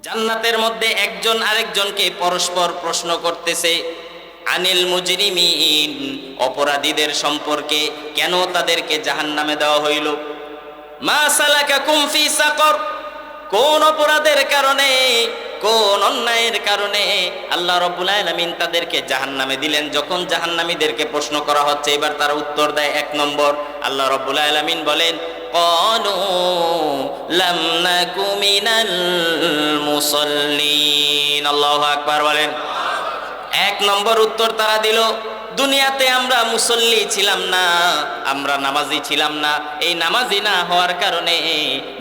জান্নাতের মধ্যে একজন আরেকজনকে পরস্পর প্রশ্ন করতেছে আনিল মুজরিমিন, অপরাধীদের সম্পর্কে, কেন তাদেরকে জাহান্নামে দেওয়া হইল। মা সালাকাকুম ফি সাকর, কোন অপরাধের কারণে, কোন অন্যায়ের কারণে আল্লাহ রাব্বুল আলামিন তাদেরকে জাহান্নামে দিলেন। যখন জাহান্নামীদেরকে প্রশ্ন করা হচ্ছে, এবার তারা উত্তর দেয়। এক নম্বর, আল্লাহ রাব্বুল আলামিন বলেন ক্বালু লাম নাকু মিনাল মুসাল্লিন। আল্লাহু আকবার বলেন। এক নম্বর উত্তর তারা দিল, দুনিয়াতে আমরা মুসল্লি ছিলাম না, আমরা নামাজি ছিলাম না। এই নামাজি না হওয়ার কারণে,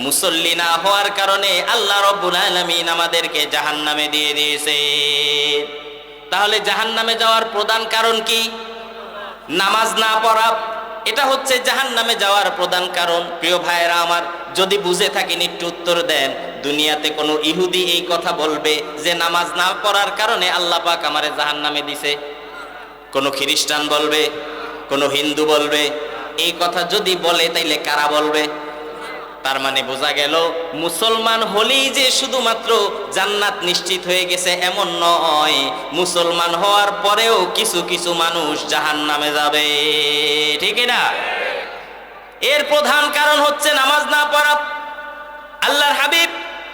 মুসল্লি না হওয়ার কারণে আল্লাহ রাব্বুল আলামিন আমাদেরকে জাহান্নামে দিয়ে দিয়েছে। তাহলে জাহান্নামে যাওয়ার প্রধান কারণ কি? নামাজ না পড়া। এটা হচ্ছে জাহান্নামে যাওয়ার প্রধান কারণ। প্রিয় ভাইয়েরা আমার, যদি বুঝে থাকেন একটু উত্তর দেন। দুনিয়াতে কোনো ইহুদি এই কথা বলবে যে নামাজ না পড়ার কারণে আল্লাহ পাক আমারে জাহান্নামে দিছে? কোনো খ্রিস্টান বলবে? কোনো হিন্দু বলবে? এই কথা যদি বলে তাইলে কারা বলবে? তার মানে বোঝা গেল মুসলমান হলেই যে শুধুমাত্র জান্নাত নিশ্চিত হয়ে গেছে এমন নয়, মুসলমান হওয়ার পরেও কিছু কিছু মানুষ জাহান্নামে যাবে, ঠিক না? এর প্রধান কারণ হচ্ছে নামাজ না পড়া। আল্লাহর হাবিব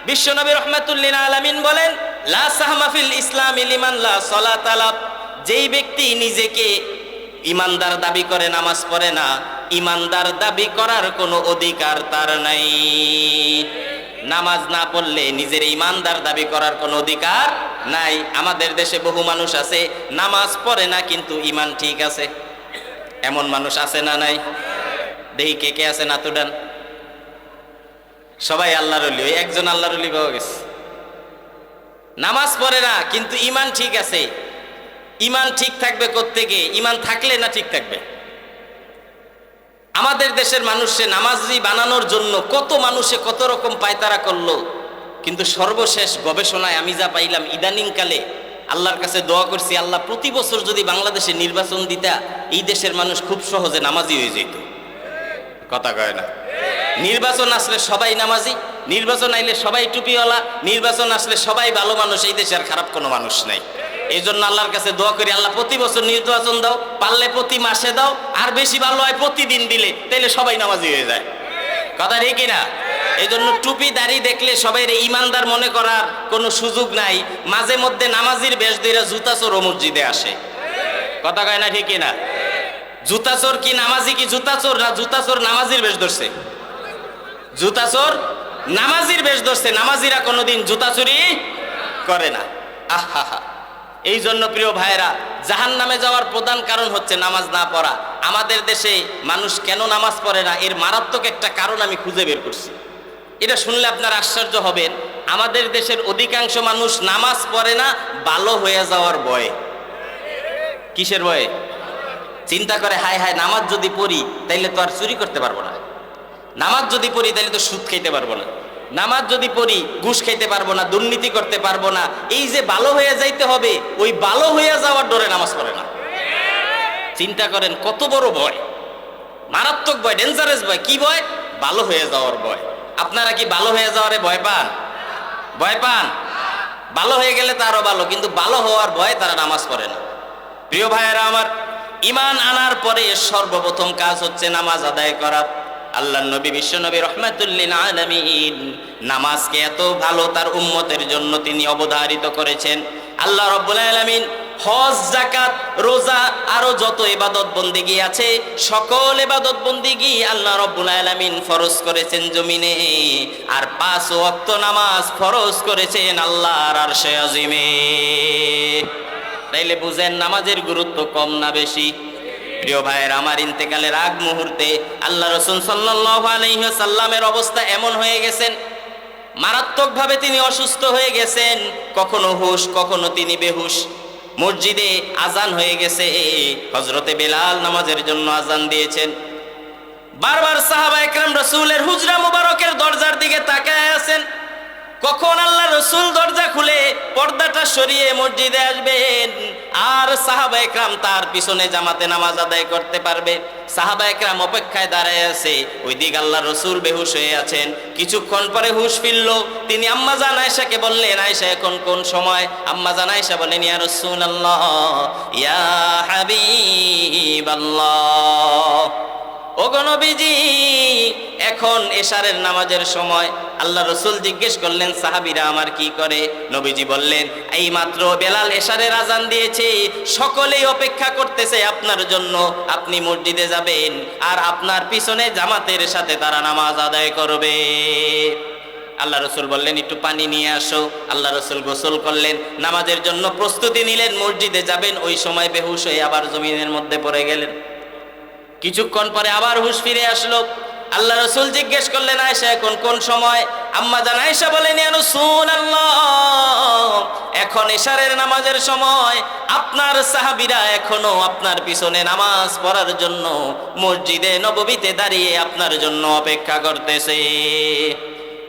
বিশ্বনবী রাহমাতুল লিল আলামিন বলেন, লা সাহমা ফিল ইসলামি লিমান লা সালাতা লা। যেই ব্যক্তি নিজেকে ইমানদার দাবি করে নামাজ পড়ে না, ইমানদার দাবি করার কোনো অধিকার তার নাই। নামাজ না পড়লে নিজের ইমানদার দাবি করার কোনো অধিকার নাই। আমাদের দেশে বহু মানুষ আছে নামাজ পড়ে না কিন্তু ইমান ঠিক আছে। এমন মানুষ আছে না নাই? দেখি কে কে আছে, না তো ডান। সবাই আল্লাহর ওলি, ওই একজন আল্লাহর ওলি পাওয়া গেছে। নামাজ পড়ে না কিন্তু ইমান ঠিক আছে। ইমান ঠিক থাকবে কোত্থেকে? ইমান থাকলে না ঠিক থাকবে? আমাদের দেশের মানুষে নামাজি বানানোর জন্য কত মানুষে কত রকম পায়তারা করলো, কিন্তু সর্বশেষ গবেষণায় আমি যা পাইলাম, ইদানিং কালে আল্লাহর কাছে দোয়া করছি, আল্লাহ প্রতি বছর যদি বাংলাদেশে নির্বাচন দিতা, এই দেশের মানুষ খুব সহজে নামাজি হয়ে যেত। কথা কয় না? নির্বাচন আসলে সবাই নামাজি, নির্বাচন আইলে সবাই টুপিওয়ালা, নির্বাচন আসলে সবাই ভালো মানুষ। এই দেশে আর খারাপ কোনো মানুষ নাই। এই জন্য আল্লাহর কাছে দোয়া করি, আল্লাহ প্রতি বছর নির্বাচন দাও, পারলে প্রতি মাসে দাও, আর বেশি ভালো হয় প্রতিদিন দিলে, তাইলে সবাই নামাজি হয়ে যায়। কথা ঠিক না? এই জন্য টুপি দাড়ি দেখলে সবাই ইমানদার মনে করার কোনো সুযোগ নাই। মাঝে মধ্যে নামাজির বেশ ধরে জুতা চোর মসজিদে আসে। কথা কয় না? ঠিক না? জুতা চোর কি নামাজি কি জুতা চোর? না জুতা চোর নামাজির বেশ ধরছে? জুতা চোর নামাজির বেশ ধরছে। নামাজিরা কোনোদিন জুতা চুরি করে না। আহা হা। এই জন্য প্রিয় ভাইয়েরা, জাহান্নামে যাওয়ার প্রধান কারণ হচ্ছে নামাজ না পড়া। আমাদের দেশে মানুষ কেন নামাজ পড়ে না, এর মারাত্মক একটা কারণ আমি খুঁজে বের করছি। এটা শুনলে আপনারা আশ্চর্য হবেন। আমাদের দেশের অধিকাংশ মানুষ নামাজ পড়ে না ভালো হয়ে যাওয়ার ভয়ে। কিসের ভয়ে? চিন্তা করে, হায় হায় নামাজ যদি পড়ি তাইলে তো আর চুরি করতে পারবো না, নামাজ যদি পড়ি তাইলে তো সুদ খাইতে পারবো না, নামাজ যদি পড়ি ঘুষ খাইতে পারবো না, দুর্নীতি করতে পারবো না। এই যে ভালো হয়ে যাইতে হবে, ওই ভালো হয়ে যাওয়ার ডরে নামাজ পড়ে না। চিন্তা করেন কত বড় ভয়, মারাত্মক ভয়, ডেঞ্জারাস ভয়। কি ভয়? ভালো হয়ে যাওয়ার ভয়। আপনারা কি ভালো হয়ে যাওয়ারে ভয় পান? ভয় পান? ভালো হয়ে গেলে তো আরো ভালো, কিন্তু ভালো হওয়ার ভয়ে তারা নামাজ পড়ে না। প্রিয় ভাইয়েরা আমার, ঈমান আনার পরে সর্বপ্রথম কাজ হচ্ছে নামাজ আদায় করা। আল্লাহর নবী বিশ্বনবী রাহমাতুল লিল আলামিন নামাজকে এত ভালো তার উম্মতের জন্য তিনি অবধারিত করেছেন। আল্লাহ রাব্বুল আলামিন হজ, যাকাত, রোজা আরো যত ইবাদত বন্দেগী আছে, সকল ইবাদত বন্দেগী আল্লাহ রাব্বুল আলামিন ফরজ করেছেন জমিনে। আর 5 ওয়াক্ত নামাজ ফরজ করেছেন আল্লাহর আরশে আজিমে। তাইলে বুঝেন নামাজের গুরুত্ব কম না বেশি? প্রিয় ভাইয়ের আমার, ইন্তেকালের আগ মুহূর্তে আল্লাহ রাসূল সাল্লাল্লাহু আলাইহি ওয়াসাল্লামের অবস্থা এমন হয়ে গেছেন, মারাত্মকভাবে তিনি অসুস্থ হয়ে গেছেন। কখনো হুশ, কখনো তিনি বেহুশ। মসজিদে আজান হয়ে গেছে, হযরতে বেলাল নামাজের জন্য আজান দিয়েছেন। বারবার সাহাবা একরাম রাসূলের হুজরা মুবারকের দরজার দিকে তাকায় আছেন, কখন আল্লাহ রাসূল দরজা খুলে পর্দাটা সরিয়ে মসজিদে আসবেন, আর সাহাবা একরাম তার পিছনে জামাতে নামাজ আদায় করতে পারবে। সাহাবা একরাম অপেক্ষায় দাঁড়ায় আছে, ওইদিকে আল্লাহ রসুল বেহুশ হয়ে আছেন। কিছুক্ষণ পরে হুশ ফিরল, তিনি আম্মা জান আয়েশাকে বললেন, আয়েশা এখন কোন সময়? আম্মা জান আয়েশা বলেন, ইয়া রাসূলুল্লাহ, ইয়া হাবিবাল্লাহ, ওগো নবীজি, এখন এশারের নামাজের সময়। আল্লাহ রসুল জিজ্ঞেস করলেন, সাহাবীরা আমার কি করে? নবীজি বললেন, এই মাত্র বেলাল এশারের আজান দিয়েছে, সকলেই অপেক্ষা করতেছে আপনার জন্য। আপনি মসজিদে যাবেন, আর আপনার পিছনে জামাতের সাথে তারা নামাজ আদায় করবে। আল্লাহ রসুল বললেন, একটু পানি নিয়ে আসো। আল্লাহ রসুল গোসল করলেন, নামাজের জন্য প্রস্তুতি নিলেন, মসজিদে যাবেন। ওই সময় বেহুশ হয়ে আবার জমিনের মধ্যে পড়ে গেলেন। কিছুক্ষণ পরে আবার হুশ ফিরে আসলো। আল্লাহ রসুল জিজ্ঞেস করলেন, আয়েশা এখন কোন সময়? আম্মা জান আয়েশা বলেন, ইয়া রাসূলুল্লাহ, এখন এশারের নামাজের সময়। আপনার সাহাবীরা এখনো আপনার পিছনে নামাজ পড়ার জন্য মসজিদে নববীতে দাঁড়িয়ে আপনার জন্য অপেক্ষা করতেছে।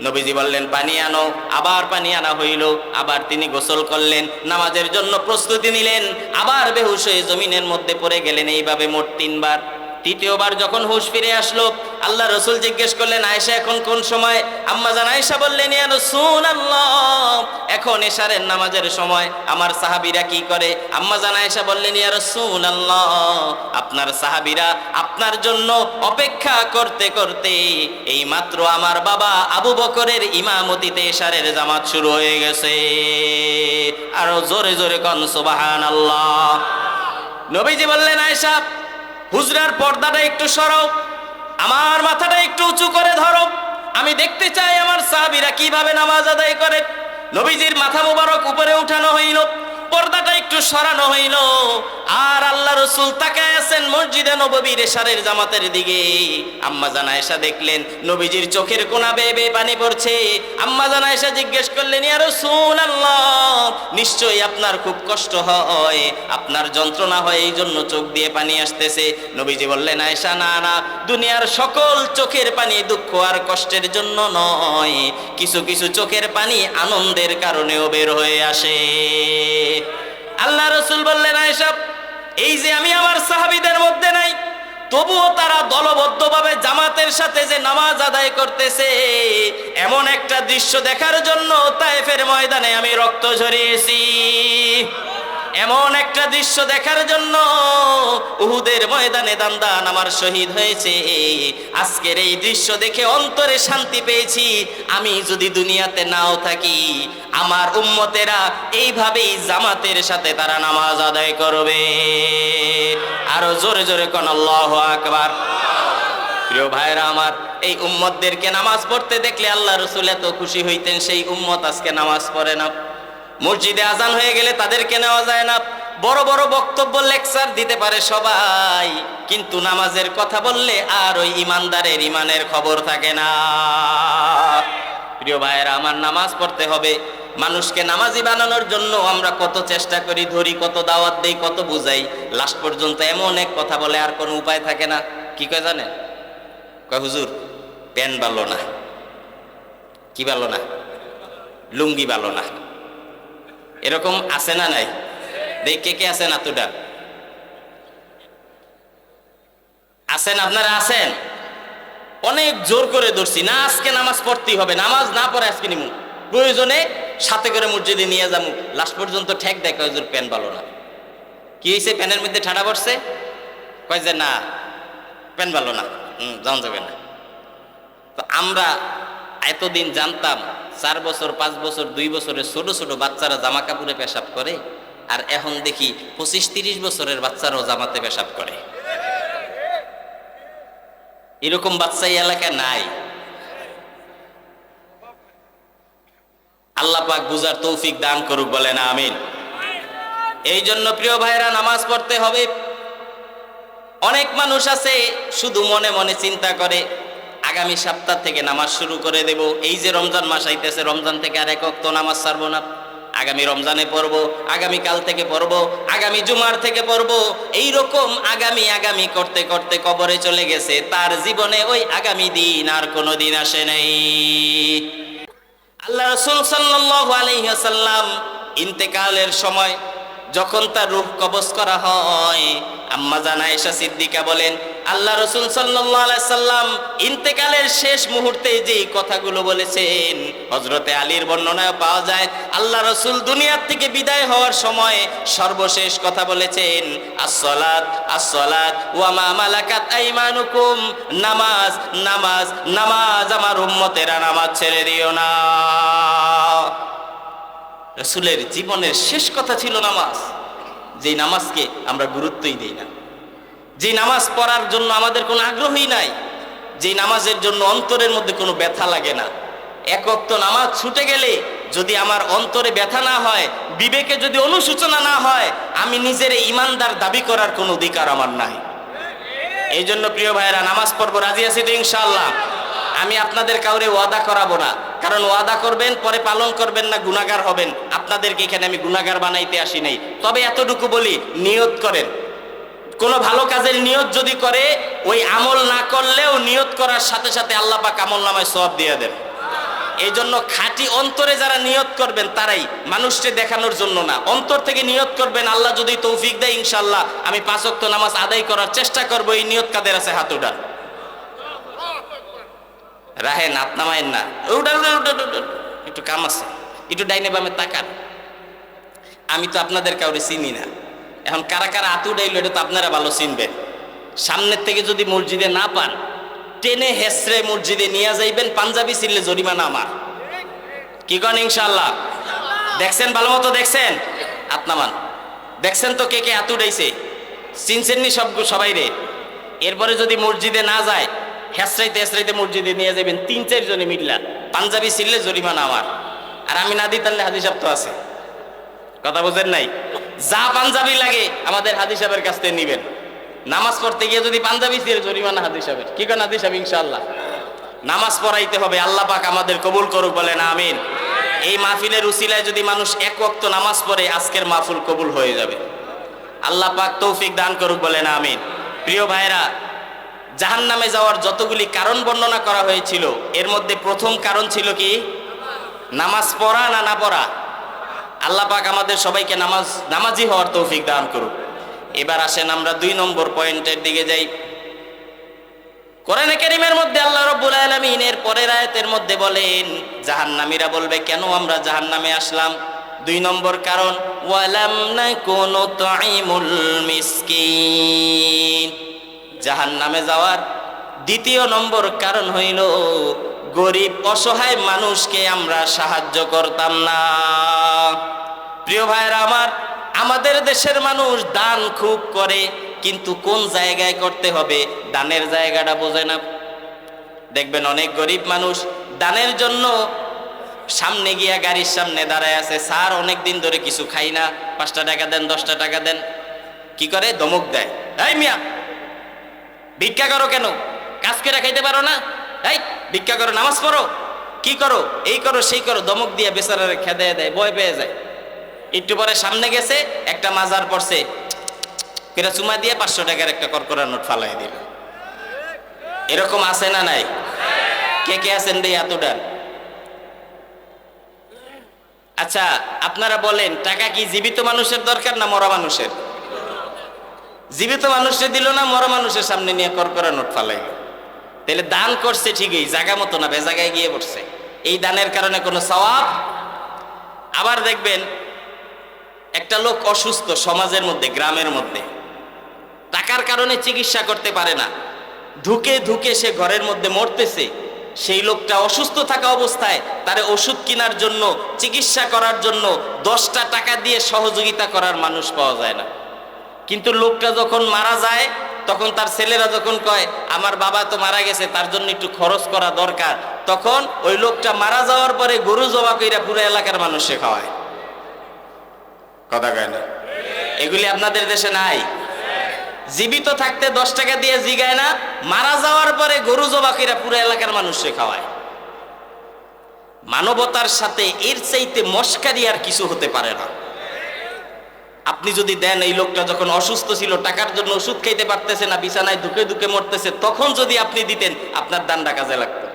নবীজি বললেন, পানি আনো। আবার পানি আনা হইল, আবার তিনি গোসল করলেন, নামাজের জন্য প্রস্তুতি নিলেন, আবার বেহুশ হয়ে জমিনের মধ্যে পড়ে গেলেন। এইভাবে মোট 3 বার। তৃতীয়বার যখন হুশ ফিরে আসলো, আল্লাহ রসুল জিজ্ঞেস করলেন, আয়েশা এখন কোন সময়? আম্মা জান আয়েশা বললেন, ইয়া রাসূলুল্লাহ, এখন এশারের নামাজের সময়। আমার সাহাবীরা কি করে? আম্মা জান আয়েশা বললেন, ইয়া রাসূলুল্লাহ, আপনার সাহাবীরা আপনার জন্য অপেক্ষা করতে করতে এই মাত্র আমার বাবা আবু বকরের ইমামতিতে এশারের জামাত শুরু হয়ে গেছে। আরো জোরে জোরে কোন সুবহানাল্লাহ। নবীজি বললেন, আয়েশা, হুজরার পর্দাটা একটু সরাও, আমার মাথাটা একটু উঁচু করে ধরো, আমি দেখতে চাই আমার সাহাবীরা কিভাবে নামাজ আদায় করে। নবীজির মাথা মোবারক উপরে উঠানো হইল, পর্দাটা একটু সরানো হইল, আর আল্লাহ রসুল তাকায় আছেন মসজিদে নববীর এশারের জামাতের দিকে। আম্মা জান আয়েশা দেখলেন নবীজির চোখের কোনা বেয়ে বেয়ে পানি পড়ছে। আম্মা জান আয়েশা জিজ্ঞেস করলেন, ইয়া রাসূলুল্লাহ, নিশ্চয়ই আপনার খুব কষ্ট হয়, আপনার যন্ত্রণা হয়, এই জন্য চোখ দিয়ে পানি আসতেছে। নবীজি বললেন, আয়েশা, না না, দুনিয়ার সকল চোখের পানি দুঃখ আর কষ্টের জন্য নয়, কিছু কিছু চোখের পানি আনন্দের কারণেও বের হয়ে আসে। আল্লাহ রসুল বললেন, আয়েশা, এই যে আমি আমার সাহাবীদের মধ্যে নাই, তবুও তারা দলবদ্ধভাবে জামাতের সাথে যে নামাজ আদায় করতেছে, এমন একটা দৃশ্য দেখার জন্য তায়েফের ময়দানে আমি রক্ত ঝরিয়েছি। এমন একটা দৃশ্য দেখার জন্য উহুদের ময়দানে দান্দান আমার শহীদ হয়েছে। আজকের এই দৃশ্য দেখে অন্তরে শান্তি পেয়েছি। আমি যদি দুনিয়াতে নাও থাকি, আমার উম্মতেরা এইভাবেই জামাতের সাথে তারা নামাজ আদায় করবে। আরো জোরে জোরে কোন আল্লাহু আকবার। প্রিয় ভাইরা আমার, এই উম্মতদেরকে নামাজ পড়তে দেখলে আল্লাহ রাসূল এত খুশি হইতেন। সেই উম্মত আজকে নামাজ পড়ে না। মসজিদে আজান হয়ে গেলে তাদেরকে নেওয়া যায় না। বড় বড় বক্তব্য লেকচার দিতে পারে সবাই, কিন্তু নামাজের কথা বললে আর ওই ইমানদারের ইমানের খবর থাকে না। প্রিয় ভাইয়েরা আমার, নামাজ পড়তে হবে। মানুষকে নামাজি বানানোর জন্য আমরা কত চেষ্টা করি, ধরি, কত দাওয়াত দেই, কত বুঝাই, লাস্ট পর্যন্ত এমন এক কথা বলে আর কোনো উপায় থাকে না। কি কয় জানেন? কয়, হুজুর প্যান ভালো না। কি ভালো না? লুঙ্গি ভালো না। এরকম আছে না নাই? দেখে কে আছেন? আতুডা আছেন? আপনারা আছেন? অনেক জোর করে ধরছি না, আজকে নামাজ পড়তেই হবে, নামাজ না পড়ে আজকে নিমু, প্রয়োজনে সাথে করে মসজিদে নিয়ে যাবো। লাস্ট পর্যন্ত ঠেক দেখে হুজুর প্যান ভালো না। কি হয়েছে? প্যানের মধ্যে ঠাডা পড়ছে? কয় যে না, প্যান ভালো না, জান যাবে না। তো আমরা এতদিন জানতাম 4 বছর, 5 বছর, 2 বছরের ছোট ছোট বাচ্চারা জামা কাপড়ে পেশাব করে, আর এখন দেখি 25-30 বছরের বাচ্চারাও জামাতে পেশাব করে। এরকম বাচ্চা এই এলাকায় নাই। আল্লাহ পাক বুঝার তৌফিক দান করুক, বলেন আমিন। এই জন্য প্রিয় ভাইরা, নামাজ পড়তে হবে। অনেক মানুষ আছে শুধু মনে মনে চিন্তা করে, আগামী সপ্তাহ থেকে নামাজ শুরু করে দেব, এই যে রমজান মাস আইতেছে, রমজান থেকে আর এক ওয়াক্ত নামাজ ছাড়বো না, আগামী রমজানে পড়বো, আগামী কাল থেকে পড়বো, আগামী জুমার থেকে পড়বো। এইরকম আগামী আগামী করতে করতে কবরে চলে গেছে। তার জীবনে ওই আগামী দিন আর কোনো দিন আসে নাই। আল্লাহ রাসূল সাল্লাল্লাহু আলাইহি ওয়াসাল্লাম ইন্তেকালের সময় যখন তার রূহ কবজ করা হয়, আম্মা জান আয়েশা সিদ্দিকা বলেন আল্লাহ রাসূল সাল্লাল্লাহু আলাইহি সাল্লাম ইন্তেকালের শেষ মুহূর্তে যে কথাগুলো বলেছেন হযরতে আলীর বর্ণনায় পাওয়া যায়। আল্লাহ রাসূল দুনিয়ার থেকে বিদায় হওয়ার সময় সর্বশেষ কথা বলেছেন, আসসালাত আসসালাত ওয়া মা মালাকাত আইমানুকুম, নামাজ নামাজ নামাজ, আমার উম্মতেরা নামাজ ছেড়ে দিও না। রাসূলের জীবনের শেষ কথা ছিল নামাজ, যে নামাজকে আমরা গুরুত্বই দেই না, যে নামাজ পড়ার জন্য আমাদের কোনো আগ্রহই নাই, যে নামাজের জন্য অন্তরের মধ্যে কোনো ব্যথা লাগে না। এক ওয়াক্ত নামাজ ছুটে গেলে যদি আমার অন্তরে ব্যথা না হয়, বিবেকে যদি অনুশোচনা না হয়, আমি নিজের ইমানদার দাবি করার কোনো অধিকার আমার নাই। এই জন্য প্রিয় ভাইয়েরা, নামাজ পড়বো, রাজি আছি তো ইনশাআল্লাহ? আমি আপনাদের কাউরে ওয়াদা করাবো না, কারণ ওয়াদা করবেন পরে পালন করবেন না, গুনাহগার হবেন। আপনাদেরকে এখানে আমি গুনাহগার বানাইতে আসি নাই। তবে এতটুকু বলি, নিয়ত করেন। কোনো ভালো কাজের নিয়ত যদি করে, ওই আমল না করলেও নিয়ত করার সাথে সাথে আল্লাহ পাক আমল নামায় সওয়াব দিয়ে দেন। এই জন্য খাঁটি অন্তরে যারা নিয়ত করবেন তারাই, মানুষকে দেখানোর জন্য না। অন্তর থেকে নিয়ত করবেন, আল্লাহ যদি তৌফিক দেয় ইনশাআল্লাহ আমি 5 ওয়াক্ত নামাজ আদায় করার চেষ্টা করব। এই নিয়ত কাদের আছে? হাত উঠান। রাহেন, হাত নামায়েন না, একটু কাম আছে, একটু ডাইনে বামে তাকান। আমি তো আপনাদের কাউরে চিনি না, এখন কারা কারা হাত উঠাইলো এটা তো আপনারা ভালো চিনবেন। সামনের থেকে যদি মসজিদে না পান, টেনে হেসরে মসজিদে নিয়ে যাইবেন, পাঞ্জাবি ছিললে জরিমানা আমার। কি কন ইনশাআল্লাহ? দেখছেন ভালো মতো? দেখছেন? হাত নামান। দেখছেন তো কে কে হাত উঠাইছে? চিনছেননি সবাই রে? এরপরে যদি মসজিদে না যায়, হেসরাইতে হেসরাইতে মসজিদে নিয়ে যাবেন 3-4 জনে মিল্লা, পাঞ্জাবি ছিললে জরিমানা আমার। আর আমি না দিই তাহলে হাদিস সাহেব তো আছে, কথা বুঝেন নাই? যা পাঞ্জাবি লাগে আমাদের হাদিস সাহেবের কাছ থেকে নিবেন। নামাজ পড়তে গিয়ে যদি পাঞ্জাবি ছিঁড়ে, জরিমানা হাদিস সাহেবের। কি করেন হাদিস সাহেব? ইনশাআল্লাহ নামাজ পড়াইতে হবে। আল্লাহ পাক আমাদের কবুল করুক, বলেন আমিন। এই মাহফিলের উসিলায় যদি মানুষ এক ওয়াক্ত নামাজ পড়ে, আজকের মাহফিল কবুল হয়ে যাবে। আল্লাহ পাক তৌফিক দান করুক, বলেন আমিন। প্রিয় ভাইরা, জাহান্নামে যাওয়ার যতগুলি কারণ বর্ণনা করা হয়েছিল, এর মধ্যে প্রথম কারণ ছিল কি? নামাজ পড়া না পড়া। আল্লাহ পাক আমাদের সবাইকে নামাজি হওয়ার তৌফিক দান করুক। এবার আসেন আমরা 2 নম্বর পয়েন্টের দিকে যাই। কোরআনে কারীমের মধ্যে আল্লাহ রাব্বুল আলামিন এর পরের আয়াতের মধ্যে বলেন, জাহান্নামীরা বলবে কেন আমরা জাহান্নামে আসলাম? 2 নম্বর কারণ, ওয়ালাম নাকুনু তুইমুল মিসকিন। জাহান্নামে যাওয়ার 2য় নম্বর কারণ হইল, গরিব অসহায় মানুষকে আমরা সাহায্য করতাম না। প্রিয় ভাইরা আমার, আমাদের দেশের মানুষ দান খুব করে, কিন্তু কোন জায়গায় করতে হবে দানের জায়গাটা বোঝে না। দেখবেন অনেক গরিব মানুষ দানের জন্য সামনে গিয়া গাড়ির সামনে দাঁড়ায় আছে, স্যার অনেক দিন ধরে কিছু খাই না, 5 টাকা দেন, 10 টাকা দেন। কি করে? ধমক দেয়, এই মিয়া ভিক্ষা করো কেন? কাজ করে খাইতে পারো না? এই ভিক্ষা করো, নামাজ পড়ো, কি করো, এই করো সেই করো, ধমক দিয়ে বেচারারে খেদে দেয়, ভয় পেয়ে যায়। একটু পরে সামনে গেছে, একটা মাজার পড়ছে, কেরা চুমা দিয়ে 500 টাকার একটা করকরা নোট ফালাই দিল। এরকম আছে না নাই? কে কে আছেন রে এত ডান? আচ্ছা আপনারা বলেন, টাকা কি জীবিত মানুষের দরকার না মরা মানুষের? জীবিত মানুষে দিল না মরা মানুষের সামনে নিয়ে করকরা নোট ফালাই? তাহলে দান করছে ঠিকই, জায়গা মতো না, বেজাগায় গিয়ে পড়ছে। এই দানের কারণে কোনো সওয়াব। আবার দেখবেন একটা লোক অসুস্থ, সমাজের মধ্যে, গ্রামের মধ্যে, টাকার কারণে চিকিৎসা করতে পারে না, ধুকে ধুকে সে ঘরের মধ্যে মরতেছে। সেই লোকটা অসুস্থ থাকা অবস্থায় তারে ওষুধ কেনার জন্য, চিকিৎসা করার জন্য 10টা টাকা দিয়ে সহযোগিতা করার মানুষ পাওয়া যায় না। কিন্তু লোকটা যখন মারা যায়, তখন তার ছেলেরা যখন কয় আমার বাবা তো মারা গেছে, তার জন্য একটু খরচ করা দরকার, তখন ওই লোকটা মারা যাওয়ার পরে গরু জবা কইরা পুরো এলাকার মানুষে খাওয়ায়। কথা কয় না? এগুলি আপনাদের দেশে নাই? জীবিত থাকতে 10 টাকা দিয়ে জিগায় না, মারা যাওয়ার পরে গরু জবা কইরা পুরো এলাকার মানুষে খাওয়ায়। মানবতার সাথে এর চাইতে মস্কারি আর কিছু হতে পারে না। আপনি যদি দেন, এই লোকটা যখন অসুস্থ ছিল, টাকার জন্য ওষুধ খাইতে পারতেছে না, বিছানায় ধুকে ধুকে মরতেছে, তখন যদি আপনি দিতেন আপনার দানটা কাজে লাগতো।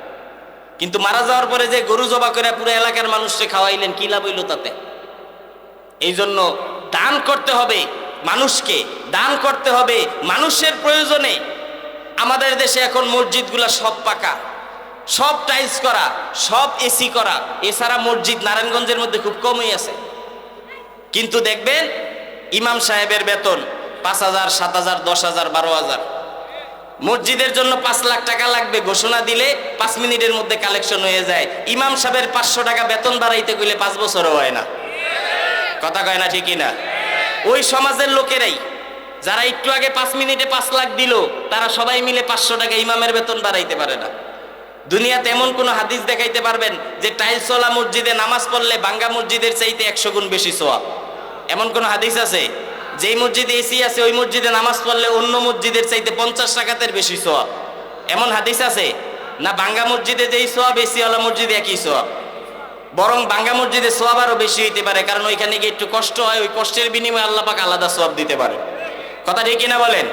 কিন্তু মারা যাওয়ার পরে যে গরু জবা করে পুরো এলাকার মানুষকে খাওয়াইলেন, কি লাভ হইল তাতে? এই জন্য দান করতে হবে মানুষকে, দান করতে হবে মানুষের প্রয়োজনে। আমাদের দেশে এখন মসজিদগুলা সব পাকা, সব টাইলস করা, সব এসি করা, এছাড়া মসজিদ নারায়ণগঞ্জের মধ্যে খুব কমই আছে। কিন্তু দেখবেন ইমাম সাহেবের বেতন 5,000, 7,000, 10,000, 12,000। মসজিদের জন্য 5 লাখ টাকা লাগবে, ঘোষণা দিলে 5 মিনিটের মধ্যে কালেকশন হয়ে যায়। ইমাম সাহেবের 500 টাকা বেতন বাড়াইতে গেলে 5 বছরও হয় না। কথা কয় না, ঠিকই না? ওই সমাজের লোকেরাই যারা একটু আগে 5 মিনিটে 5 লাখ দিল, তারা সবাই মিলে 500 টাকা ইমামের বেতন বাড়াইতে পারে না। দুনিয়াতে এমন কোন হাদিস দেখাইতে পারবেন যে টাইলসওয়ালা মসজিদে নামাজ পড়লে ভাঙ্গা মসজিদের চাইতে 100 গুণ বেশি সওয়াব? এমন কোন হাদিস আছে? যেই মসজিদে এসি আছে ওই মসজিদে নামাজ পড়লে অন্য মসজিদের চাইতে 50 রাকাতের বেশি সওয়াব? এমন হাদিস আছে? না ভাঙ্গা মসজিদে যেই সওয়াব এসিওয়ালা মসজিদে একই সওয়াব। বরং ভাঙ্গা মসজিদে সওয়াব আরো বেশি হইতে পারে, কারণ ওইখানে গিয়ে একটু কষ্ট হয়, ওই কষ্টের বিনিময়ে আল্লাহ পাক আলাদা সওয়াব দিতে পারে। কথা ঠিক কিনা বলেন?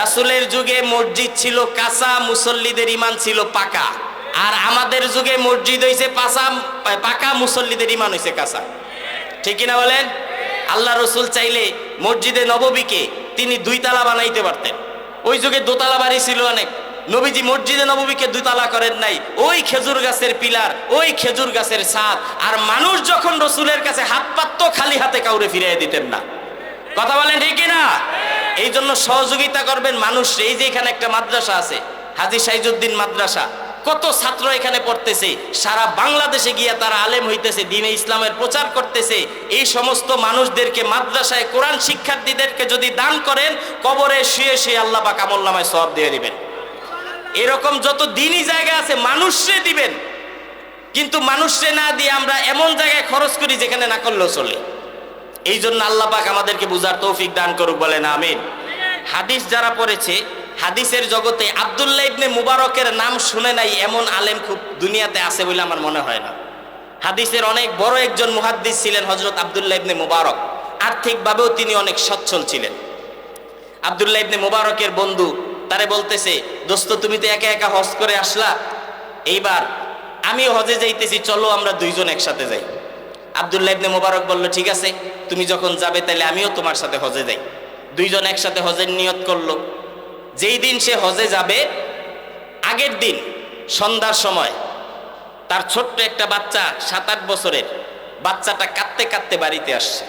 রাসূলের যুগে মসজিদ ছিল কাঁচা, মুসল্লিদের ঈমান ছিল পাকা। আর আমাদের যুগে মসজিদ হইছে পাকা, মুসল্লিদের ঈমান হইছে কাঁচা। ঠিক কিনা বলেন? আল্লাহ রসুল চাইলে মসজিদে নববীকে তিনি 2 তালা বানাইতে পারতেন। ওই যুগে দোতলা বাড়ি ছিল অনেক। নবীজি মসজিদে নববীকে 2 তালা করেন নাই। ওই খেজুর গাছের পিলার, ওই খেজুর গাছের ছাদ। আর মানুষ যখন রসুলের কাছে হাত পাততো, খালি হাতে কাউরে ফিরিয়ে দিতেন না। কথা বলেন ঠিক কিনা? এই জন্য সহযোগিতা করবেন মানুষ। এই যে এখানে একটা মাদ্রাসা আছে, হাজী সাইজুদ্দিন মাদ্রাসা, কত ছাত্র এখানে পড়তেছে, সারা বাংলাদেশে গিয়ে তারা আলেম হইতেছে, দ্বীনে ইসলামের প্রচার করতেছে। এই সমস্ত মানুষদেরকে, মাদ্রাসায় কোরআন শিক্ষার্থীদেরকে যদি দান করেন, কবরে শুয়ে শুয়ে আল্লাহ পাক আমলনামায় সওয়াব দিয়ে দিবেন। এরকম যত দ্বীনি জায়গা আছে মানুষরে দিবেন, কিন্তু মানুষরে না দিয়ে আমরা এমন জায়গায় খরচ করি যেখানে না করলেও চলে। এই জন্য আল্লাহ পাক আমাদেরকে বুঝার তৌফিক দান করুক, বলেন আমিন। হাদিস যারা পড়েছে, হাদিসের জগতে আব্দুল্লাহ ইবনে মুবারকের নাম শুনে নাই এমন আলেম খুব দুনিয়াতে আছে বলে আমার মনে হয় না। হাদিসের অনেক বড় একজন মুহাদ্দিস ছিলেন হযরত আব্দুল্লাহ ইবনে মুবারক। আর্থিকভাবেও তিনি অনেক সচ্ছল ছিলেন। আব্দুল্লাহ ইবনে মুবারকের বন্ধু তারে বলতেছে, দোস্ত তুমি তো একা একা হজ করে আসলা, এইবার আমিও হজে যাইতেছি, চলো আমরা 2 জন একসাথে যাই। আব্দুল্লাহ ইবনে মুবারক বলল, ঠিক আছে, তুমি যখন যাবে তাহলে আমিও তোমার সাথে হজে যাই। 2 জন একসাথে হজের নিয়ত করলো। যেই দিন সে হজে যাবে, আগের দিন সন্ধ্যার সময় তার ছোট্ট একটা বাচ্চা, 7-8 বছরের বাচ্চাটা কাঁদতে কাঁদতে বাড়িতে আসছে।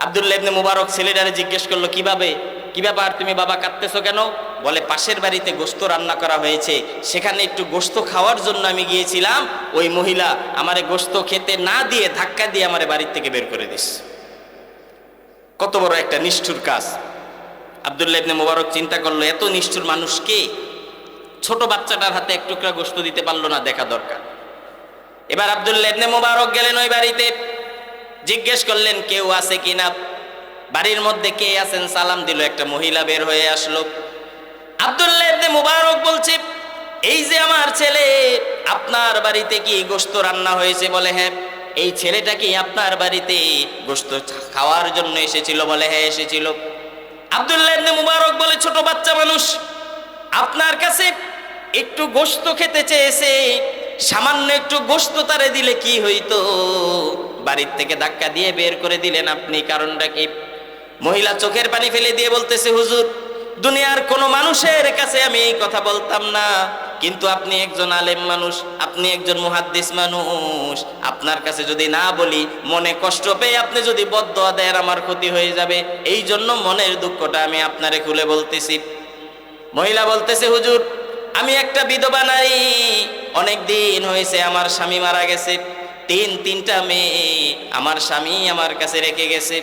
আব্দুল্লাহ ইবনে মুবারক ছেলেটারে জিজ্ঞেস করলো, কি ব্যাপার, তুমি বাবা কাঁদতেছো কেন? বলে, পাশের বাড়িতে গোশত রান্না করা হয়েছে, সেখানে একটু গোশত খাওয়ার জন্য আমি গিয়েছিলাম। ওই মহিলা আমারে গোশত খেতে না দিয়ে ধাক্কা দিয়ে আমারে বাড়ির থেকে বের করে দিস। কত বড় একটা নিষ্ঠুর কাজ! আব্দুল্লাহ ইবনে মুবারক চিন্তা করলো, এত নিষ্ঠুর মানুষ কে? ছোট বাচ্চাটার হাতে এক টুকরা গোশত দিতে পারলো না, দেখা দরকার। এবার আব্দুল্লাহ ইবনে মুবারক গেলেন ওই বাড়িতে, জিজ্ঞেস করলেন কেউ আছে কিনা, বাড়ির মধ্যে কে আছেন? সালাম দিল, একটা মহিলা বের হয়ে আসলো। আব্দুল্লাহ ইবনে মুবারক বলছে, এই যে আমার ছেলে, আপনার বাড়িতে কি গোশত রান্না হয়েছে? বলে, হ্যাঁ। এই ছেলেটা কি আপনার বাড়িতে গোশত খাওয়ার জন্য এসেছিল? বলে, হ্যাঁ এসেছিল। আব্দুল্লাহ ইবনে মুবারক বলে, ছোট বাচ্চা মানুষ, আপনার কাছে একটু গোশত খেতে চেয়েছে, সামান্য একটু গোশত তারে দিলে কি হইতো? বাড়ির থেকে ধাক্কা দিয়ে বের করে দিলেন আপনি, কারণটা কি? মহিলা চোখের পানি ফেলে দিয়ে বলতেছে, হুজুর, দুনিয়ার কোনো মানুষের কাছে আমি এই কথা বলতাম না, কিন্তু আপনি একজন আলেম মানুষ, আপনি একজন মুহাদ্দিস মানুষ, আপনার কাছে যদি না বলি, মনে কষ্ট পেয়ে আপনি যদি বদদোয়া দেন, আমার ক্ষতি হয়ে যাবে। এই জন্য মনের দুঃখটা আমি আপনারে খুলে বলতেছি। মহিলা বলতেছে, হুজুর, আমি একটা বিধবা নারী, অনেক দিন হয়েছে আমার স্বামী মারা গেছে, 3টা মেয়ে আমার স্বামী আমার কাছে রেখে গেছে।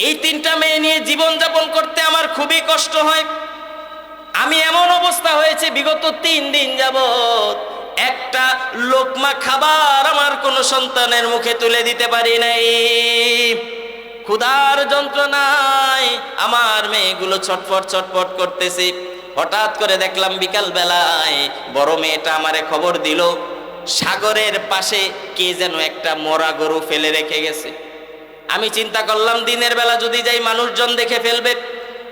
এই 3টা মেয়ে নিয়ে জীবন যাপন করতে আমার খুবই কষ্ট হয়। আমি এমন অবস্থা হয়েছে, বিগত 3 দিন যাবত একটা লোকমা খাবার আমার কোনো সন্তানের মুখে তুলে দিতে পারি নাই। ক্ষুধার যন্ত্রণায় আমার মেয়েগুলো ছটফট ছটফট করতেছে। হঠাৎ করে দেখলাম বিকাল বেলায় বড় মেয়েটা আমারে খবর দিল, সাগরের পাশে কে যেন একটা মরা গরু ফেলে রেখে গেছে। আমি চিন্তা করলাম, দিনের বেলা যদি যাই মানুষজন দেখে ফেলবে।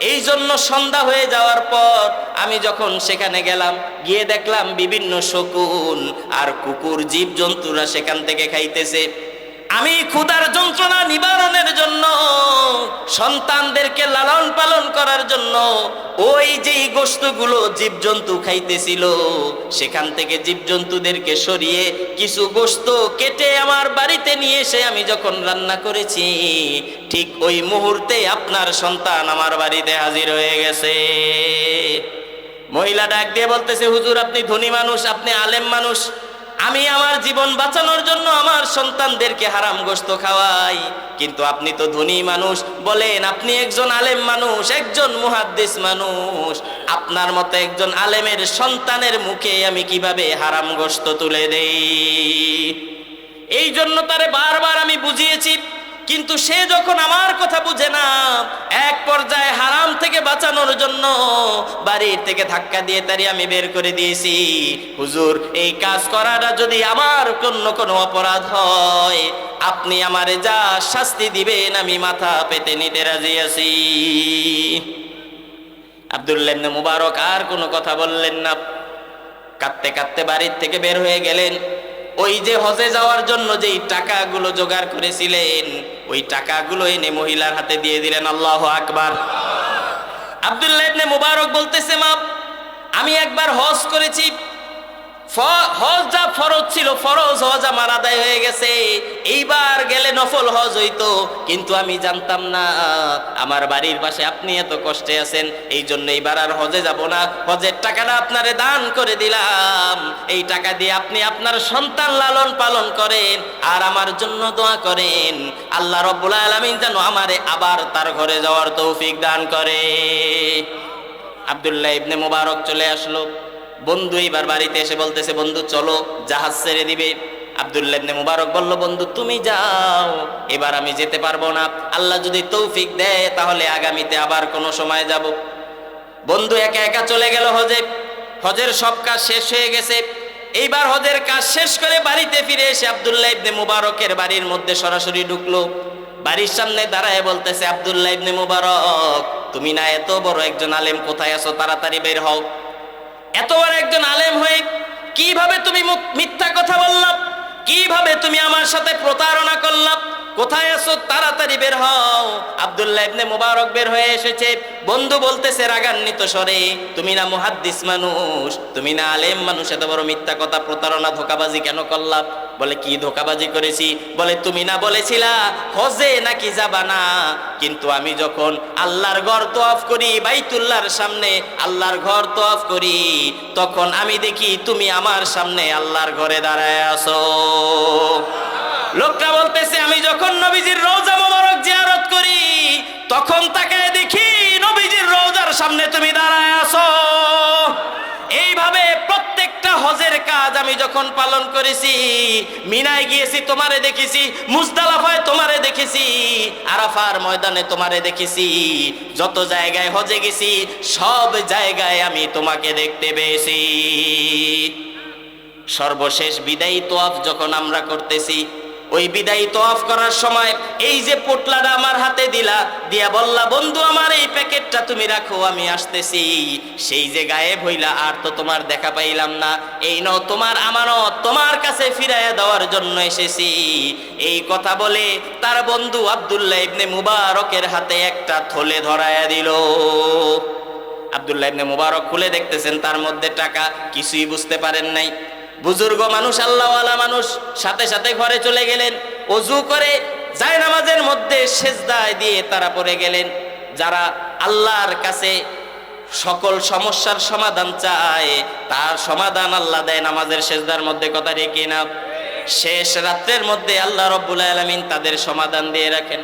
এই জন্য সন্ধ্যা হয়ে যাওয়ার পর আমি যখন সেখানে গেলাম, গিয়ে দেখলাম বিভিন্ন শকুন আর কুকুর জীবজন্তুরা সেখান থেকে খাইতেছে। আমি ক্ষুধার যন্ত্রণা নিবারণের সন্তানদেরকে লালন পালন করার জন্য ওই যেই গোশতগুলো জীবজন্তু খাইতেছিল সেখান থেকে জীবজন্তুদেরকে সরিয়ে কিছু গোশত কেটে আমার বাড়িতে নিয়ে এসে আমি যখন রান্না করেছি, ঠিক ওই মুহূর্তে আপনার সন্তান আমার বাড়িতে হাজির হয়ে গেছে। মহিলা ডাক দিয়ে বলতেছে, হুজুর আপনি ধনী মানুষ, আপনি আলেম মানুষ, আমি আমার জীবন বাঁচানোর জন্য আমার সন্তানদেরকে হারাম গোশত খাওয়াই, কিন্তু আপনি তো ধনী মানুষ, বলেন আপনি একজন আলেম মানুষ, একজন মুহাদ্দিস মানুষ, আপনার মতো একজন আলেমের সন্তানের মুখে আমি কিভাবে হারাম গোশত তুলে দেই? এই জন্য তারে বারবার আমি বুঝিয়েছি, কিন্তু সে যখন আমার কথা বুঝে না, এক পর্যায়ে হারাম থেকে বাঁচানোর জন্য বাড়ির থেকে ধাক্কা দিয়ে তারি আমি বের করে দিয়েছি। হুজুর এই কাজ করাটা যদি আমার কোনো অপরাধ হয়, আপনি আমারে যা শাস্তি দিবেন আমি মাথা পেতে নিতে রাজি আছি। আব্দুল্লাহ ইবনে মুবারক আর কোনো কথা বললেন না, কাঁদতে কাঁদতে বাড়ির থেকে বের হয়ে গেলেন। ওই যে হজে যাওয়ার জন্য যেই টাকাগুলো জোগাড় করেছিলেন, ওই টাকাগুলো এনে মহিলার হাতে দিয়ে দিলেন। আল্লাহু আকবার। আব্দুল্লাহ ইবনে মুবারক বলতেছে, মা আমি একবার হজ করেছি, হজ যা ফরজ ছিল ফরজ হজ আমার আদায় হয়ে গেছে, এইবার গেলে নফল হজ হইতো, কিন্তু আমি জানতাম না আমার বাড়ির পাশে আপনি এত কষ্টে আছেন, এই জন্য এইবার আর হজে যাব না, হজের টাকাটা আপনারে দান করে দিলাম, এই টাকা দিয়ে আপনি আপনার সন্তান লালন পালন করেন আর আমার জন্য দোয়া করেন, আল্লাহ রাব্বুল আলামিন যেন আমারে আবার তার ঘরে যাওয়ার তৌফিক দান করে। আব্দুল্লাহ ইবনে মুবারক চলে আসলো। বন্ধু এবার বাড়িতে এসে বলতেছে, বন্ধু চলো জাহাজ ছেড়ে দিবে। আব্দুল্লাহ ইবনে মুবারক বলল, বন্ধু তুমি যাও, এবার আমি যেতে পারবো না, আল্লাহ যদি তৌফিক দেয় তাহলে আগামীতে আবার কোনো সময় যাব। বন্ধু একা একা চলে গেল হজে। হজের সব কাজ শেষ হয়ে গেছে। এইবার হজের কাজ শেষ করে বাড়িতে ফিরে এসে আব্দুল্লাহ ইবনে মুবারকের বাড়ির মধ্যে সরাসরি ঢুকলো। বাড়ির সামনে দাঁড়ায় বলতেছে, আব্দুল্লাহ ইবনে মুবারক তুমি না এত বড় একজন আলেম, কোথায় আছো? তাড়াতাড়ি বের হও। এত বড় একজন আলেম হয়ে কিভাবে তুমি মিথ্যা কথা বললাম? কিভাবে তুমি আমার সাথে প্রতারণা করলাম? কোথায় আছো? তাড়াতাড়ি বের হও। আব্দুল্লাহ ইবনে মুবারক বের হয়ে এসেছে। বন্ধু বলতেছে রাগান্বিত স্বরে, তুমি না মুহাদ্দিস মানুষ, তুমি না আলেম মানুষ, এত বড় মিথ্যা কথা প্রতারণা ধোঁকাবাজি কেন করলাম? বলে কি ধোঁকাবাজি করেছি? বলে তুমি না বলেছিলা হজে নাকি যাবা না, কিন্তু আমি যখন আল্লাহর ঘর তওয়াফ করি, বাইতুল্লাহর সামনে আল্লাহর ঘর তওয়াফ করি, তখন আমি দেখি তুমি আমার সামনে আল্লাহর ঘরে দাঁড়ায় আছো। লোকটা বলতেছে, আমি যখন নবীজির রওজা মোবারক জিয়ারত করি, তখন তাকায় দেখি নবীজির রওজার সামনে তুমি দাঁড়ায় আছো। এইভাবে প্রত্যেকটা হজের কাজ আমি যখন পালন করেছি, মিনায় গিয়েছি তোমারে দেখেছি, মুজদালিফায় তোমারে দেখেছি, আরাফার ময়দানে তোমারে দেখেছি, যত জায়গায় হজে গেছি সব জায়গায় আমি তোমাকে দেখতে পেয়েছি। সর্বশেষ বিদায়ী তোয়াফ যখন আমরা করতেছি, ওই বিদায়ী তোয়াফ করার সময় এই যে পোটলাটা আমার হাতে দিলা, দিয়া বললা, বন্ধু আমার এই প্যাকেটটা তুমি রাখো, আমি আসতেছি। সেই যে গায়েব হইলা, আর তো তোমার দেখা পাইলাম না, এই নাও তোমার আমানত, তোমার কাছে ফিরাইয়া দেওয়ার জন্য এসেছি। এই কথা বলে তার বন্ধু আব্দুল্লাহ ইবনে মুবারকের হাতে একটা থলে ধরায়া দিল। আব্দুল্লাহ ইবনে মুবারক খুলে দেখতেছেন তার মধ্যে টাকা, কিছুই বুঝতে পারেন নাই। বুজুর্গ মানুষ, আল্লাহওয়ালা মানুষ, সাথে সাথে ঘরে চলে গেলেন। ওযু করে জায়নামাজের মধ্যে সেজদায় দিয়ে তারা পড়ে গেলেন। যারা আল্লাহর কাছে সকল সমস্যার সমাধান চায়, তার সমাধান আল্লাহ দেয় নামাজের সেজদার মধ্যে, কথা রেখে না। শেষ রাত্রের মধ্যে আল্লাহ রাব্বুল আলামিন তাদের সমাধান দিয়ে রাখেন।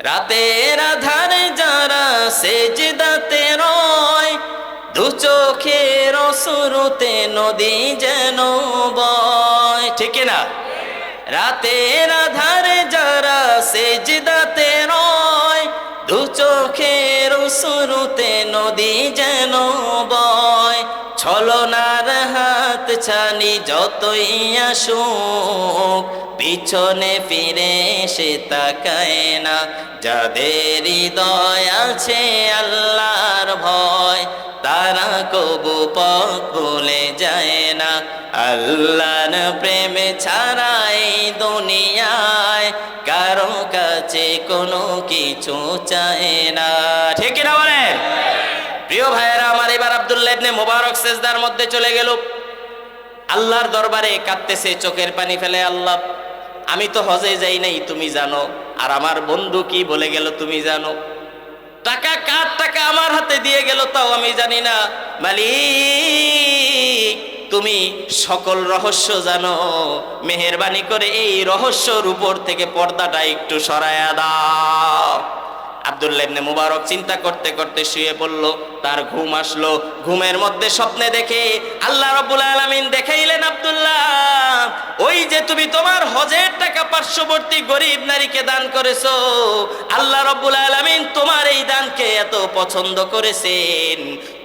রাতের আধারে যারা সেজদাতে রয়, দু চোখের অশ্রুতে নদী যেন বয়, ঠিক না? রাতের আধারে যারা সেজদাতে রয়, দু চোখের অশ্রুতে নদী যেন বয়, ছলনার হাত ছানি যতই আসুক, পিছনে ফিরে সে তাকায় না। যাদের হৃদয় আছে আল্লাহর ভয়, তারা কবু পথ ভুলে যায় না। আল্লাহর প্রেমে ছাড়া এই দুনিয়ায় কারো কাছে কোনো কিছু চায় না। ঠিক কিনা বলেন? প্রিয় ভাইয়েরা আমার, এবার আব্দুল্লাহ ইবনে মুবারক সিজদার মধ্যে চলে গেল, আল্লাহর দরবারে কাঁদতেছে, চোখের পানি ফেলে, আল্লাহ আমি তো হজে যাই নাই তুমি জানো, আর আমার বন্ধু কি বলে গেল তুমি জানো, টাকা কার টাকা আমার হাতে দিয়ে গেল তাও আমি জানি না, মালিক তুমি সকল রহস্য জানো, মেহেরবানি করে এই রহস্যর উপর থেকে পর্দাটা একটু সরায়া দাও। আব্দুল্লাহ ইবনে মুবারক চিন্তা করতে করতে শুয়ে পড়ল, তার ঘুম আসলো, ঘুমের মধ্যে স্বপ্নে দেখে আল্লাহ রাব্বুল আলামিন দেখাইলেন, আব্দুল্লাহ ওই যে তুমি তোমার হজের টাকা পার্শ্ববর্তী গরিব নারীকে দান করেছো, আল্লাহ রাব্বুল আলামিন তোমার এই দানকে এত পছন্দ করেছেন,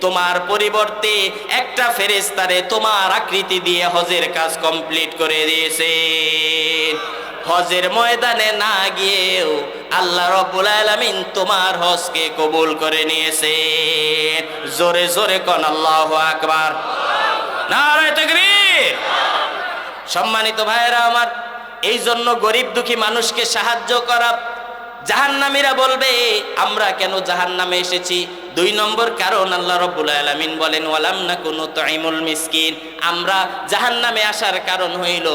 তোমার পরিবর্তে একটা ফেরেশতারে তোমার আকৃতি দিয়ে হজের কাজ কমপ্লিট করে দিয়েছেন। হজের ময়দানে না গিয়েও আল্লাহ রাব্বুল আলামিন তোমার হজকে কবুল করে নিয়েছেন। জোরে জোরে কোন আল্লাহু আকবার, নারে তাকবীর। সম্মানিত ভাইয়েরা আমার, এই জন্য গরিব দুঃখী মানুষকে সাহায্য করা, জাহান্নামীরা বলবে আমরা কেন জাহান্নামে এসেছি, 2 নম্বর কারণ আল্লাহ রাব্বুল আলামিন বলেন ওয়ালাম নাকুনু তুইমুল মিসকিন, আমরা জাহান্নামে আসার কারণ হইল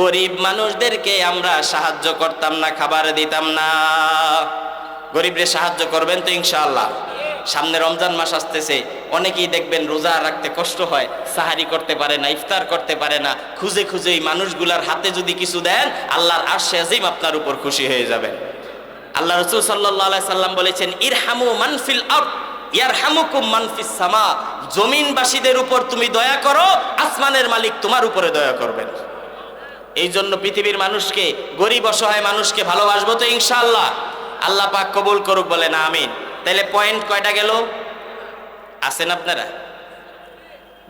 গরিব মানুষদেরকে আমরা সাহায্য করতাম না, খাবার দিতাম না। গরিবরে সাহায্য করবেন তো ইনশাআল্লাহ? সামনে রমজান মাস আসতেছে, অনেকেই দেখবেন রোজা রাখতে কষ্ট হয়, সাহারি করতে পারে না, ইফতার করতে পারে না, খুঁজে খুঁজে এই মানুষগুলার হাতে যদি কিছু দেন, আল্লাহর আরশে আজিম আপনার উপর খুশি হয়ে যাবেন। আল্লাহ রাসূল সাল্লাল্লাহু আলাইহি সাল্লাম বলেছেন ইরহামু মান ফিল আরদ ইয়ারহামুকুম মান ফিস সামা, জমিনবাসীদের উপর তুমি দয়া করো, আসমানের মালিক তোমার উপরে দয়া করবেন। এই জন্য পৃথিবীর মানুষকে, গরিব অসহায় মানুষকে ভালোবাসবো তো ইনশাআল্লাহ। আল্লাহ পাক কবুল করুক, বলেন আমিন। তাহলে পয়েন্ট কয়টা গেল? আছেন আপনারা?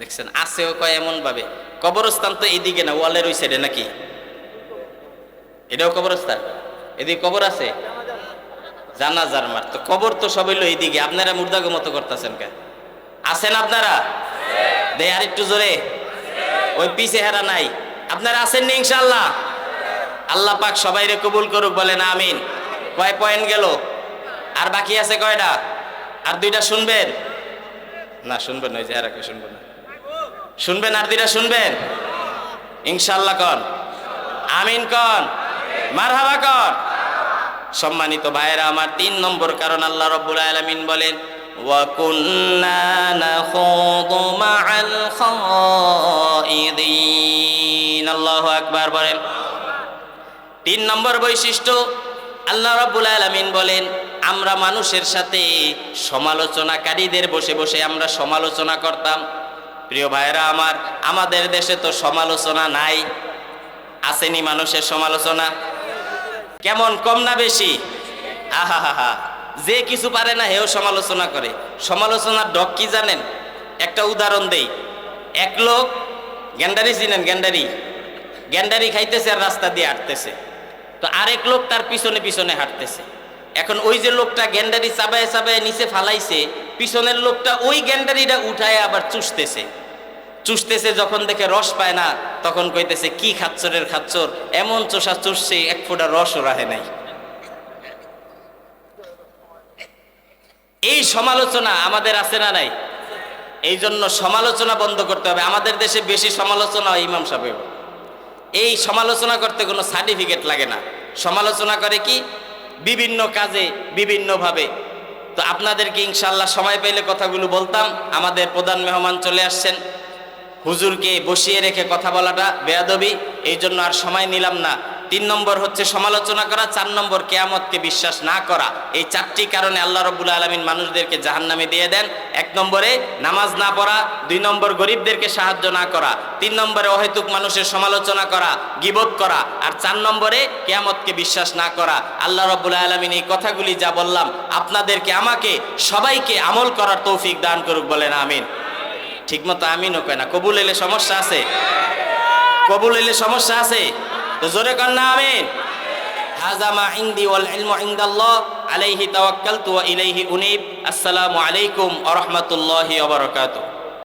দেখছেন আছেও কয় এমন ভাবে, কবরস্থান তো এইদিকে না, ওয়ালের ওই সাইডে নাকি? এটাও কবরস্থান? এদিকে কবর আছে? জানাজার মার তো, কবর তো সব হইলো এইদিকে, আপনারা মুর্দাগো মতো করতেছেন কে? আছেন আপনারা? দে আর একটু জোরে, ওই পিছে হেরা নাই। আপনারা আছেন নি ইনশাআল্লাহ? আল্লাহ পাক সবাইরে কবুল করুক, বলেন আমিন। কয় পয়েন্ট গেল? আর বাকি আছে কয়টা? আর 2টা শুনবেন না? শুনবেন ওই যে এরাকে শুনবেন না, শুনবেন আর 2টা শুনবেন ইনশাআল্লাহ। কন আমিন, কন মারহাবা, কন। সম্মানিত ভাইয়েরা আমার, 3 নম্বর কারণ আল্লাহ রাব্বুল আলামিন বলেন ওয়া কুন্না নাখুদু মাআল খাইদিন। আল্লাহু আকবার বলেন। 3 নম্বর বৈশিষ্ট্য আল্লাহ রাব্বুল আলামিন বলেন আমরা মানুষের সাথে সমালোচনাকারীদের বসে বসে আমরা সমালোচনা করতাম। প্রিয় ভাইয়েরা আমার, আমাদের দেশে তো সমালোচনা নাই, আসেনি মানুষের সমালোচনা? কেমন, কম না বেশি? আহা হা হা, যে কিছু পারে না হেও সমালোচনা করে। সমালোচনার ডক কি জানেন? একটা উদাহরণ দেই। এক লোক গ্যান্ডারি চিনেন? গ্যান্ডারি খাইতেছে আর রাস্তা দিয়ে হাঁটতেছে, তো আরেক লোক তার পিছনে পিছনে হাঁটতেছে। এখন ওই যে লোকটা গ্যান্ডারি চাবায় চাবায় নিচে ফালাইছে, পিছনের লোকটা ওই গ্যান্ডারিটা উঠায় আবার চুষতেছে। যখন দেখে রস পায় না, তখন কইতেছে কি খাচ্চরের খাচ্চর, এমন চোষা চুষছে 1 ফোঁটা রসও রাহে নাই। এই সমালোচনা আমাদের আছে না নাই? এই জন্য সমালোচনা বন্ধ করতে হবে। আমাদের দেশে বেশি সমালোচনা হয় ইমাম সাহেব। এই সমালোচনা করতে কোনো সার্টিফিকেট লাগে না। সমালোচনা করে কি? বিভিন্ন কাজে বিভিন্নভাবে। তো আপনাদেরকে ইনশাআল্লাহ সময় পেলে কথাগুলো বলতাম। আমাদের প্রধান মেহমান চলে আসছেন, হুজুরকে বসিয়ে রেখে কথা বলাটা বেয়াদবি, এই জন্য আর সময় নিলাম না। 3 নম্বর হচ্ছে সমালোচনা করা, 4 নম্বর কিয়ামতকে বিশ্বাস না করা। এই 4টি কারণে আল্লাহ রাব্বুল আলামিন মানুষদেরকে জাহান্নামে দিয়ে দেন। 1 নম্বরে নামাজ না পড়া, 2 নম্বর গরিবদেরকে সাহায্য না করা, 3 নম্বরে অহেতুক মানুষের সমালোচনা করা, গীবত করা, আর 4 নম্বরে কিয়ামতকে বিশ্বাস না করা। আল্লাহ রাব্বুল আলামিন এই কথাগুলি যা বললাম আপনাদেরকে, আমাকে, সবাইকে আমল করার তৌফিক দান করুক, বলেন আমিন। ঠিকমতো আমিনও কয় না। কবুল এলে সমস্যা আছে? কবুল এলে সমস্যা আছে? তো জোরে কর না আমিন। হাযা মা ইনদি ওয়াল ইলমু ইনদাল্লাহ আলাইহি তাওয়াক্কালতু ওয়া ইলাইহি উনীব। আসসালামু আলাইকুম ওয়া রাহমাতুল্লাহি ওয়া বারাকাতুহু।